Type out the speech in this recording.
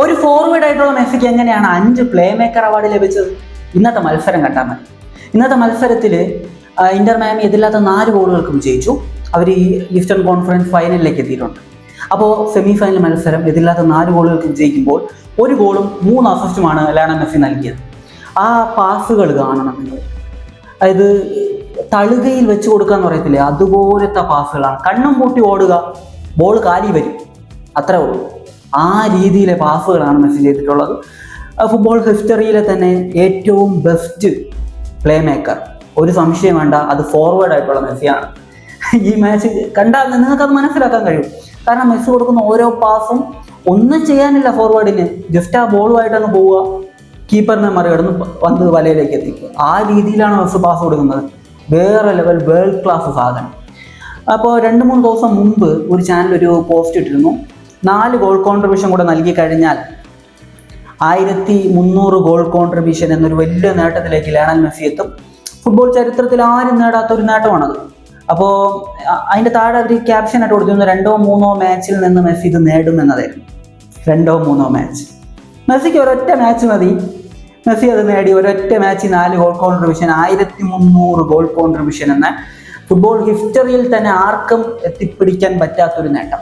ഒരു ഫോർവേഡ് ആയിട്ടുള്ള മെസ്സിക്ക് എങ്ങനെയാണ് 5 പ്ലേ മേക്കർ അവാർഡ് ലഭിച്ചത്? ഇന്നത്തെ മത്സരം കണ്ടാൽ മതി. ഇന്നത്തെ മത്സരത്തിൽ ഇന്റർ മയാമി എതിരില്ലാത്ത 4 ഗോളുകൾക്ക് വിജയിച്ചു. അവർ ഈ ഈസ്റ്റേൺ കോൺഫറൻസ് ഫൈനലിലേക്ക് എത്തിയിട്ടുണ്ട്. അപ്പോൾ സെമി ഫൈനൽ മത്സരം എതിരില്ലാത്ത 4 ഗോളുകൾക്ക് വിജയിക്കുമ്പോൾ 1 ഗോളും 3 അസിസ്റ്റുമാണ് ലയണൽ മെസ്സി നൽകിയത്. ആ പാസുകൾ കാണണം നിങ്ങൾ. അതായത് തളുകയിൽ വെച്ച് കൊടുക്കുക എന്ന് പറയത്തില്ലേ, അതുപോലത്തെ പാസുകളാണ്. കണ്ണും പൂട്ടി ഓടുക, ബോൾ കാലി വരും, അത്രേ ഉള്ളൂ. ആ രീതിയിലെ പാസുകളാണ് മെസ്സി ചെയ്തിട്ടുള്ളത്. ഫുട്ബോൾ ഹിസ്റ്ററിയിലെ തന്നെ ഏറ്റവും ബെസ്റ്റ് പ്ലേ മേക്കർ, ഒരു സംശയം വേണ്ട, അത് ഫോർവേഡ് ആയിട്ടുള്ള മെസ്സിയാണ്. ഈ മാച്ച് കണ്ടാൽ നിങ്ങൾക്കത് മനസ്സിലാക്കാൻ കഴിയും. കാരണം മെസ്സി കൊടുക്കുന്ന ഓരോ പാസും ഒന്നും ചെയ്യാനില്ല ഫോർവേഡിന്, ജസ്റ്റ് ആ ബോളുമായിട്ട് അങ്ങ് പോവുക, കീപ്പറിനെ മറികടന്ന് വന്ന് വലയിലേക്ക് എത്തിക്കുക. ആ രീതിയിലാണ് മെസ്സി പാസ് കൊടുക്കുന്നത്. വേറെ ലെവൽ വേൾഡ് ക്ലാസ് സാധനം. അപ്പോൾ 2-3 ദിവസം മുമ്പ് ഒരു ചാനൽ ഒരു പോസ്റ്റ് ഇട്ടിരുന്നു. 4 ഗോൾ കോൺട്രിബ്യൂഷൻ കൂടെ നൽകി കഴിഞ്ഞാൽ 1300 ഗോൾ കോൺട്രിബ്യൂഷൻ എന്നൊരു വലിയ നേട്ടത്തിലേക്ക് ലയണൽ മെസ്സി എത്തും. ഫുട്ബോൾ ചരിത്രത്തിൽ ആരും നേടാത്ത ഒരു നേട്ടമാണത്. അപ്പോൾ അതിൻ്റെ താഴെ അവർ ക്യാപ്ഷൻ ആയിട്ട് കൊടുത്തിരുന്നു 2-3 മാച്ചിൽ നിന്ന് മെസ്സി ഇത് നേടുമെന്നതായിരുന്നു. 2-3 മാച്ച്. മെസ്സിക്ക് ഒരൊറ്റ മാച്ച് മതി, മെസ്സി അത് നേടി. ഒരൊറ്റ match 4 goal contribution, 1300 goal contribution എന്ന ഫുട്ബോൾ ഹിസ്റ്ററിയിൽ തന്നെ ആർക്കും എത്തിപ്പിടിക്കാൻ പറ്റാത്തൊരു നേട്ടം.